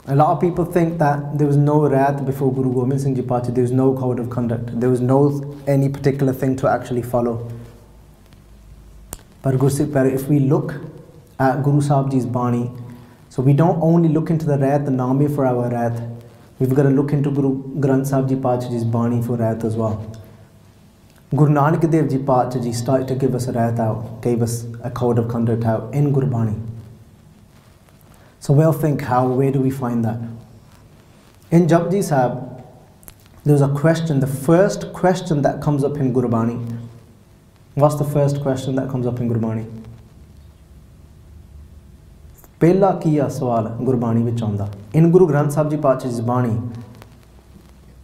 A lot of people think that there was no rehat before Guru Gobind Singh Ji Pacha, there was no code of conduct, there was no any particular thing to actually follow. But if we look at Guru Sahib Ji's Bani, so we don't only look into the rehat, the Nami for our rehat, we've got to look into Guru Granth Sahib Ji Pacha Ji's Bani for rehat as well. Guru Nanak Dev Ji Pacha Ji started to give us a rehat out, gave us a code of conduct out in Gurbani. So we'll think, where do we find that? In Japji Sahib, there's a question, the first question that comes up in Gurbani. What's the first question that comes up in Gurbani? Pehla kiya sawal Gurbani vich aunda. In Guru Granth Sahib Ji Pacha's Bani,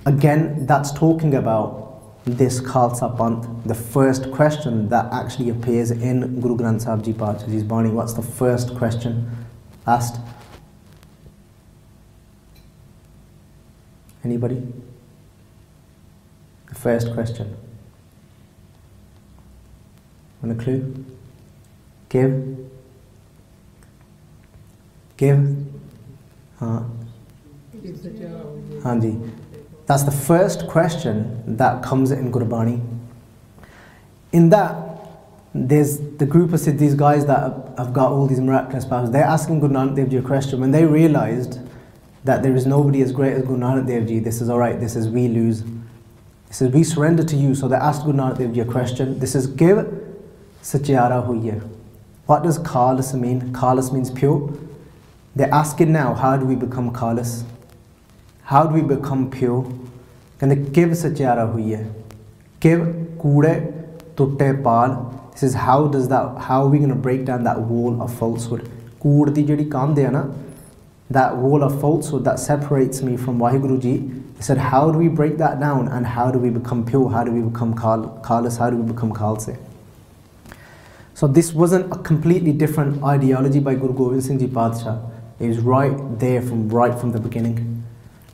again, that's talking about this Khalsa Panth. The first question that actually appears in Guru Granth Sahib Ji Pacha's Bani. What's the first question asked? Anybody? The first question. Want a clue? Give. Hanji. That's the first question that comes in Gurbani. In that, there's the group of these guys that have got all these miraculous powers. They're asking Guru Nanak Dev Ji a question. When they realized that there is nobody as great as Guru Nanak Dev Ji, this is alright, this is we lose. This is we surrender to you. So they asked Guru Nanak Dev Ji a question. This is give sachiara huiye. What does khalis mean? Khalis means pure. They're asking now, how do we become khalis? How do we become pure? Can they give sachiara huiye? Give kude tutte pal. This is how are we going to break down that wall of falsehood? Kood di jehdi kandhe na, that wall of falsehood that separates me from Waheguru Ji. He said, how do we break that down and how do we become pure? How do we become khalis? How do we become khalse? So this wasn't a completely different ideology by Guru Gobind Singh Ji Padshah. It was right there right from the beginning.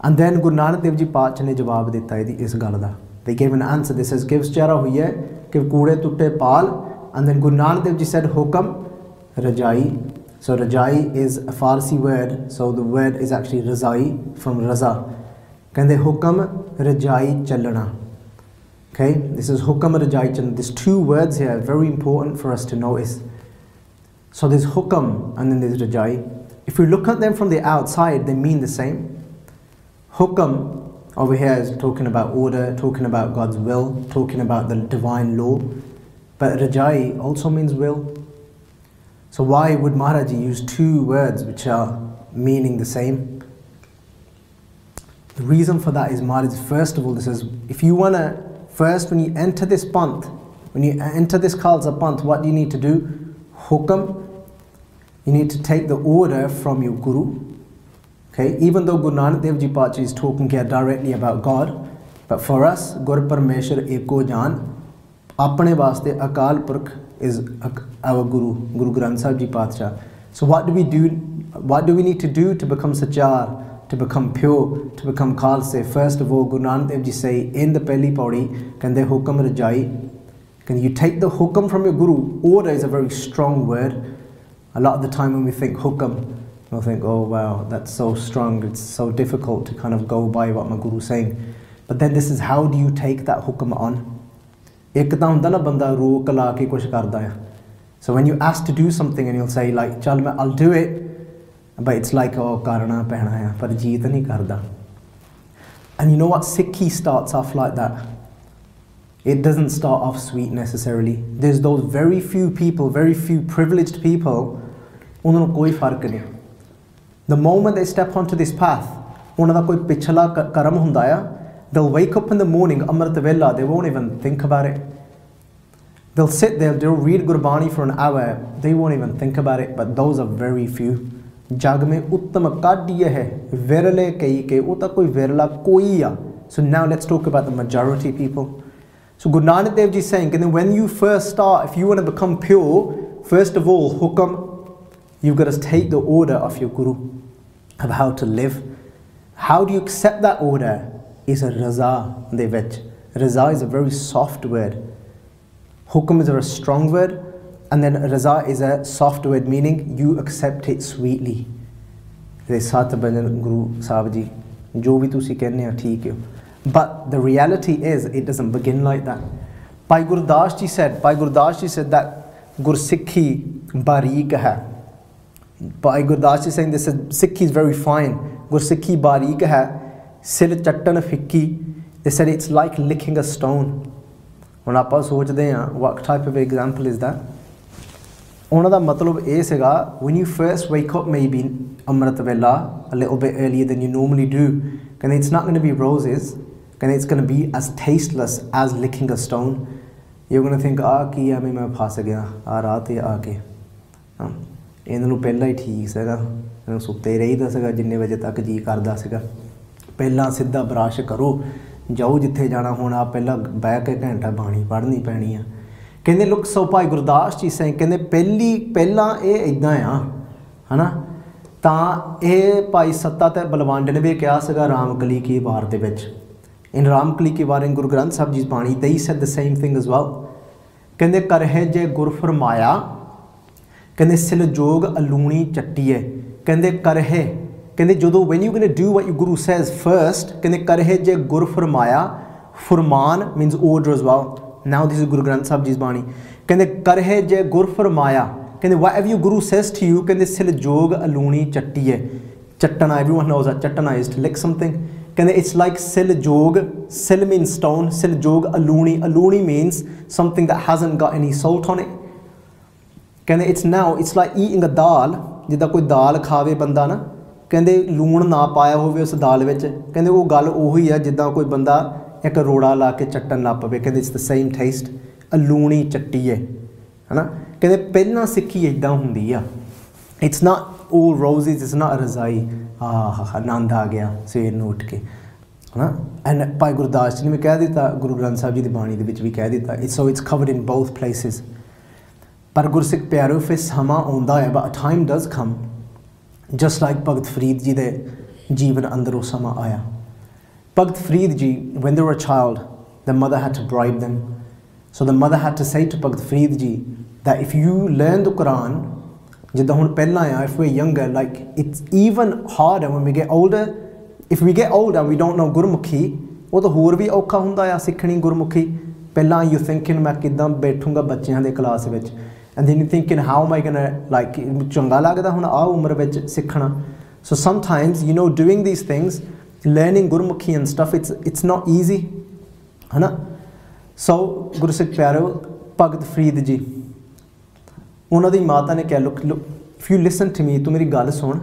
And then Guru Nanak Dev Ji Padshah ne jawab ditta is gal da. They gave an answer. This says, give chara huiye, give kude tutte pal. And then Guru Nanak Dev Ji said, hukam rajai. So rajai is a Farsi word. So the word is actually razai from raza. Kande hukam rajai chalana. Okay, this is hukam rajai chalana. There's two words here, very important for us to notice. So there's hukam and then there's rajai. If we look at them from the outside, they mean the same. Hukam over here is talking about order, talking about God's will, talking about the divine law. But rajai also means will. So why would Maharaji use two words which are meaning the same? The reason for that is Maharaj, first of all, this is, if you want to, first when you enter this panth, when you enter this Khalsa Panth, what do you need to do? Hukam. You need to take the order from your Guru. Okay, even though Guru Nanak Dev Ji Pacha is talking here directly about God, but for us, Gur Parmeshwar Eko Jaan, apne vaste Akal Purkh is our Guru, Guru Granth Sahib Ji Pacha. So what do we do? What do we need to do to become sachar, to become pure, to become khalse? First of all, Guru Nanak Dev Ji say in the Pehli Pauri, Kande hukam rajai. Can you take the hukam from your Guru? Order is a very strong word. A lot of the time when we think hukam, we'll think, oh wow, that's so strong, it's so difficult to kind of go by what my Guru is saying. But then this is, how do you take that hukam on? So when you ask to do something and you'll say like, Chal, I'll do it, but it's like, oh, karna pehna hai, par jeet nahi karda. And you know what? Sikhi starts off like that. It doesn't start off sweet necessarily. There's those very few people, very few privileged people, unhanu koi fark nahi. The moment they step onto this path, unhada koi pichla karam hunda hai, they'll wake up in the morning, Amrit Vela, they won't even think about it. They'll sit there, they'll read Gurbani for an hour, they won't even think about it, but those are very few. Jag mein uttam kaddiye hai, virale kai ke, uta koi virala koi ya. So now let's talk about the majority people. So Guru Nanak Dev Ji is saying, and then when you first start, if you want to become pure, first of all, hukam, you've got to take the order of your Guru, of how to live. How do you accept that order? Is a raza de vich. Raza is a very soft word. Hukum is a very strong word, and then raza is a soft word, meaning you accept it sweetly. The Sat Bhajan Guru Sahib ji, jo bhi tusi kehne ha theek hai. But the reality is, it doesn't begin like that. Bhai Gurdas ji said that Gursikhi bareek hai. Bhai Gurdas ji saying this is Sikhi is very fine. Gursikhi bareek hai. Sil chattan fikki. They said it's like licking a stone. When ਆਪਾਂ ਸੋਚਦੇ ਹਾਂ, what type of example is that? ਉਹਨਾਂ ਦਾ ਮਤਲਬ ਇਹ ਸੀਗਾ, when you first wake up maybe ਅੰਮ੍ਰਿਤ ਵੇਲਾ a little bit earlier than you normally do, ਕਹਿੰਦੇ it's not going to be roses, ਕਹਿੰਦੇ it's going to be as tasteless as licking a stone. You're going to think, ਕੀ ਐਵੇਂ ਮੈਂ ਫਸ ਗਿਆ ਰਾਤ ਤੇ ਆ ਕੇ, ਇਹਨਾਂ ਨੂੰ ਪਹਿਲਾਂ ਹੀ ਠੀਕ ਸੀਗਾ, ਇਹਨੂੰ ਸੁੱਤੇ ਰਹੀਦਾ ਸੀਗਾ ਜਿੰਨੇ ਵਜੇ ਤੱਕ ਜੀ ਕਰਦਾ ਸੀਗਾ, ਪਹਿਲਾਂ ਸਿੱਧਾ ਬਰਸ਼ ਕਰੋ, ਜਾਓ ਜਿੱਥੇ ਜਾਣਾ ਹੋਣਾ, ਪਹਿਲਾਂ ਬਹਿ ਕੇ ਘੰਟਾ ਬਾਣੀ ਪੜ੍ਹਨੀ ਪੈਣੀ ਆ। ਕਹਿੰਦੇ ਲੁੱਕ ਸੋ ਭਾਈ ਗੁਰਦਾਸ ਜੀ ਸਿੰਘ ਕਹਿੰਦੇ ਪਹਿਲਾਂ ਇਹ ਇੱਦਾਂ ਆ ਹੈ ਨਾ, ਤਾਂ ਇਹ ਭਾਈ ਸੱਤਾ ਤੇ ਬਲਵੰਡ ਨੇ ਵੀ ਕਿਹਾ ਸੀਗਾ ਰਾਮਕਲੀ ਕੀ ਵਾਰ ਦੇ ਵਿੱਚ, ਇਨ ਰਾਮਕਲੀ ਕੀ ਵਾਰ ਇਨ ਗੁਰੂ ਗ੍ਰੰਥ ਸਾਹਿਬ ਜੀ ਬਾਣੀ, they said the same thing as well. ਕਹਿੰਦੇ ਕਰਹਿ ਜੇ ਗੁਰ ਫਰਮਾਇਆ, ਕਹਿੰਦੇ ਸਿਲ ਜੋਗ ਅਲੂਣੀ ਚੱਟੀਏ, ਕਹਿੰਦੇ ਕਰਹਿ, ਕਹਿੰਦੇ ਜਦੋਂ when you going to do what your guru says first, ਕਹਿੰਦੇ ਕਰਹਿ ਜੇ ਗੁਰ ਫਰਮਾਇਆ, ਫਰਮਾਨ means order as well. Now this is Guru Granth Sahib Ji's Bani. ਕਹਿੰਦੇ ਕਰਹਿ ਜੇ ਗੁਰ ਫਰਮਾਇਆ, ਕਹਿੰਦੇ whatever your guru says to you, ਕਹਿੰਦੇ ਸਿਲ ਜੋਗ ਅਲੂਣੀ ਚੱਟੀਏ, ਚੱਟਣਾ, everyone knows that ਚੱਟਣਾ is to lick something. ਕਹਿੰਦੇ it's like ਸਿਲ ਜੋਗ, ਸਿਲ means stone, ਸਿਲ ਜੋਗ ਅਲੂਣੀ, ਅਲੂਣੀ means something that hasn't got any salt on it. ਕਹਿੰਦੇ it's like eating a ਦਾਲ, ਜਿੱਦਾਂ ਕੋਈ ਦਾਲ ਖਾਵੇ ਬੰਦਾ ਨਾ, ਕਹਿੰਦੇ ਲੂਣ ਨਾ ਪਾਇਆ ਹੋਵੇ ਉਸ ਦਾਲ ਵਿੱਚ, ਕਹਿੰਦੇ ਉਹ ਗੱਲ ਉਹੀ ਆ ਜਿੱਦਾਂ ਕੋਈ ਬੰਦਾ ਇੱਕ ਰੋੜਾ ਲਾ ਕੇ ਚੱਟਣ ਲੱਗ ਪਵੇ, ਕਹਿੰਦੇ ਇਟਸ ਦ ਸੇਮ ਟੇਸਟ, ਅਲੂਣੀ ਚੱਟੀ ਹੈ ਨਾ। ਕਹਿੰਦੇ ਪਹਿਲਾਂ ਸਿੱਖੀ ਇੱਦਾਂ ਹੁੰਦੀ ਆ, it's not all roses, it's not ਰਜ਼ਾਈ, ਆਨੰਦ ਆ ਗਿਆ ਸਵੇਰ ਨੂੰ ਉੱਠ ਕੇ ਹੈ ਨਾ। ਐਂਡ ਭਾਈ ਗੁਰਦਾਸ ਜੀ ਨੇ ਵੀ ਕਹਿ ਦਿੱਤਾ, ਗੁਰੂ ਗ੍ਰੰਥ ਸਾਹਿਬ ਜੀ ਦੀ ਬਾਣੀ ਦੇ ਵਿੱਚ ਵੀ ਕਹਿ ਦਿੱਤਾ, so it's covered in both places. ਪਰ ਗੁਰਸਿੱਖ ਪਿਆਰੋ ਫਿਰ ਸਮਾਂ ਆਉਂਦਾ ਹੈ, but time does come, just like Bhagat Farid ji de jeevan andar oh sama aaya. Bhagat Farid ji, when they were a child, the mother had to bribe them. So the mother had to say to Bhagat Farid ji that if you learn the Quran, jidda hun pehla aaya, if we're younger, like it's even harder when we get older. If we get older and we don't know Gurmukhi, ਉਹ ਤਾਂ ਹੋਰ ਵੀ ਔਖਾ ਹੁੰਦਾ ਆ ਸਿੱਖਣੀ ਗੁਰਮੁਖੀ। ਪਹਿਲਾਂ you thinking ਮੈਂ ਕਿੱਦਾਂ ਬੈਠੂੰਗਾ ਬੱਚਿਆਂ ਦੇ ਕਲਾਸ ਵਿੱਚ, and then you're thinking how am I gonna, like ਚੰਗਾ ਲੱਗਦਾ ਹੁਣ ਆ ਉਮਰ ਵਿੱਚ ਸਿੱਖਣਾ। So sometimes, you know, doing these things, learning Gurmukhi and stuff, it's not easy, ਹੈ ਨਾ। So ਗੁਰਸਿੱਖ ਪਿਆਰਿਓ, ਭਗਤ ਫਰੀਦ ਜੀ, ਉਹਨਾਂ ਦੀ ਮਾਤਾ ਨੇ ਕਿਹਾ, look, if you listen to me, ਤੂੰ ਮੇਰੀ ਗੱਲ ਸੁਣ,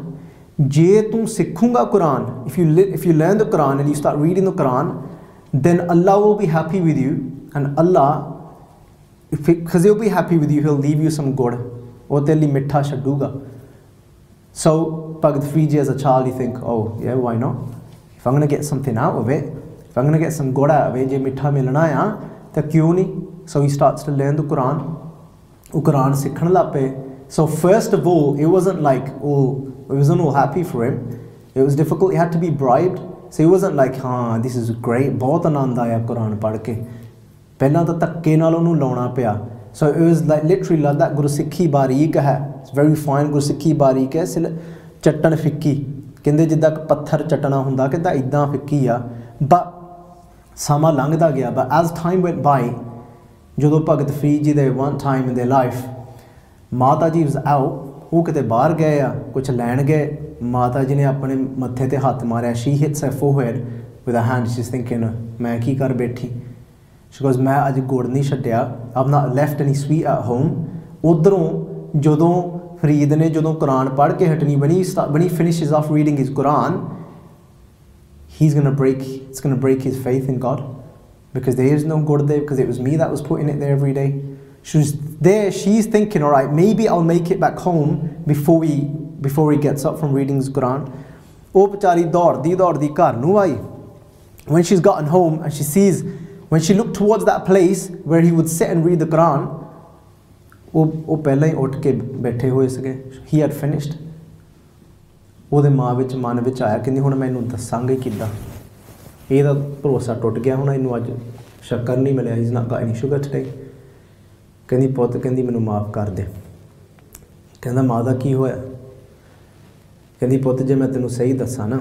ਜੇ ਤੂੰ ਸਿੱਖੂੰਗਾ Quran, if you learn the Quran and you start reading the Quran, then Allah will be happy with you, and Allah, because he'll be happy with you, he'll leave you some good, or tell you mitha shaduga. So Bhagat Farid ji, as a child, you think, oh yeah, why not, if I'm going to get something out of it, if I'm going to get some good out of it, je mitha milna hai ta kyun nahi. So he starts to learn the Quran, ਉਹ Quran ਸਿੱਖਣ ਲੱਗ ਪਏ। So first of all, it wasn't like it wasn't all happy for him, it was difficult, he had to be bribed. So he wasn't like, this is great, ਬਹੁਤ ਆਨੰਦ ਆਇਆ ਕੁਰਾਨ ਪੜ੍ਹ ਕੇ, ਪਹਿਲਾਂ ਤਾਂ ਧੱਕੇ ਨਾਲ ਉਹਨੂੰ ਲਾਉਣਾ ਪਿਆ। So it was like literally like that, ਗੁਰਸਿੱਖੀ ਬਾਰੀਕ ਹੈ, it's very fine, ਗੁਰਸਿੱਖੀ ਬਾਰੀਕ ਹੈ, ਸਿਲ ਚੱਟਣ ਫਿੱਕੀ, ਕਹਿੰਦੇ ਜਿੱਦਾਂ ਪੱਥਰ ਚੱਟਣਾ ਹੁੰਦਾ, ਕਹਿੰਦਾ ਇੱਦਾਂ ਫਿੱਕੀ ਆ। But ਸਮਾਂ ਲੰਘਦਾ ਗਿਆ, but as time went by, ਜਦੋਂ ਭਗਤ ਫਰੀਦ ਜੀ ਦੇ one time in their life, ਮਾਤਾ ਜੀ was out, ਉਹ ਕਿਤੇ ਬਾਹਰ ਗਏ ਆ, ਕੁਛ ਲੈਣ ਗਏ, ਮਾਤਾ ਜੀ ਨੇ ਆਪਣੇ ਮੱਥੇ ਤੇ ਹੱਥ ਮਾਰਿਆ, she hits her forehead with her hand, she's thinking, ਮੈਂ ਕੀ ਕਰ ਬੈਠੀ, she goes, ਮੈਂ ਅੱਜ ਗੁੜ ਨਹੀਂ ਛੱਡਿਆ, I've not left any sweet at home। ਉੱਧਰੋਂ ਜਦੋਂ ਫਰੀਦ ਨੇ ਜਦੋਂ ਕੁਰਾਨ ਪੜ੍ਹ ਕੇ ਹਟਣੀ, when he finishes off reading his Quran, it's going to break his faith in God, because there is no good there, because it was me that was putting it there every day। She's thinking, all right, maybe I'll make it back home before he gets up from reading his Quran। ਉਹ ਵਿਚਾਰੀ ਦੌੜਦੀ ਘਰ ਨੂੰ ਆਈ। When she's gotten home and she sees, when she looked towards that place where he would sit and read the Quran, ਉਹ ਪਹਿਲਾਂ ਹੀ ਉੱਠ ਕੇ ਬੈਠੇ ਹੋਏ ਸੀਗੇ, he had finished। ਉਹਦੇ ਮਨ ਵਿੱਚ ਆਇਆ, ਕਹਿੰਦੀ ਹੁਣ ਮੈਂ ਇਹਨੂੰ ਦੱਸਾਂਗੀ ਕਿੱਦਾਂ, ਇਹਦਾ ਭਰੋਸਾ ਟੁੱਟ ਗਿਆ, ਹੁਣ ਇਹਨੂੰ ਅੱਜ शक्कर नहीं मिले, he's not got any sugar today. कहंदी पुत्त कहंदी मैनू माफ़ कर दे। कहंदा माता की होया? कहंदी पुत्त जे मैं तेनू सही दसा ना,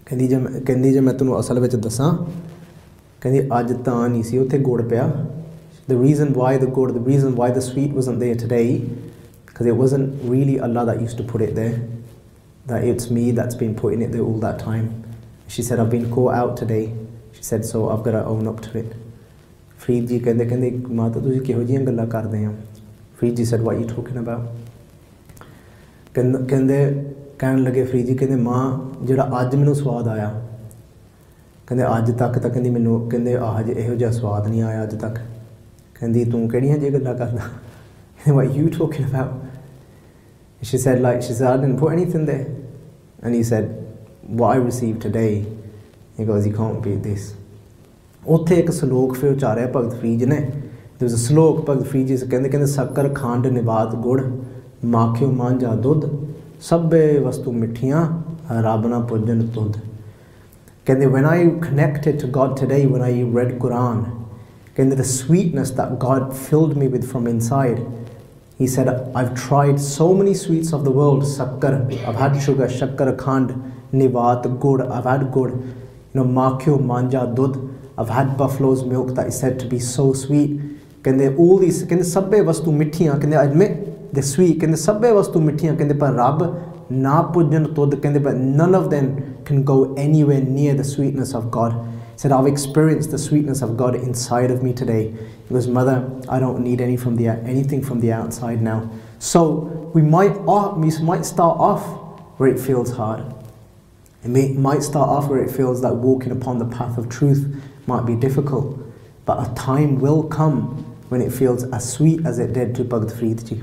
कहंदी जे मैं तेनू असल विच दसा, कहंदी अज तां नहीं सी उत्थे गुड़ पिया। The reason why the sweet wasn't there today, because it wasn't really Allah that used to put it there, that it's me that's been putting it there all that time. She said, I've been caught out today. She said, so I've got to own up to it. Farid ji कहंदे माता तुसीं किहो जिहियां गल्लां करदे हो? Farid ji said, what are you talking about? कहन लगे फरीद जी, कहंदे मां जिहड़ा अज मैनूं स्वाद आया, कहंदे अज तक तां कहंदी मैनूं कहंदे अज इहो जिहा स्वाद नहीं आया अज तक। कहंदी तूं किहड़ियां जिहियां गल्लां करदा? What are you talking about? She said, I didn't put anything there. And he said, what I received today, he goes, you can't beat this. उत्थे एक सलोक फिर उचारिया भगत फरीद ने। There was a slok भगत फरीद जी कहंदे शक्कर खंड निवात गुड़ माखियो मांझा दुध सब्बे वस्तु मिठियां रब ना पुजन तुद। कहंदे when I connected to God today, when I read Quran, कहंदे the sweetness that God filled me with from inside. He said, I've tried so many sweets of the world, shakkar, I've had sugar, shakkar, khand, nivat, gur, I've had gur, makhyo, manja, dud, I've had buffalo's milk that is said to be so sweet. Kende all these, kende sabbe vastu mithiyan, kende I admit they're sweet, kende sabbe vastu mithiyan, kende par rab na pujan tod, kende but none of them can go anywhere near the sweetness of God. He said, I've experienced the sweetness of God inside of me today. He goes, Mother, I don't need anything from the outside now. So we might start off where it feels hard. It might start off where it feels that walking upon the path of truth might be difficult. But a time will come when it feels as sweet as it did to Bhagavad Ji.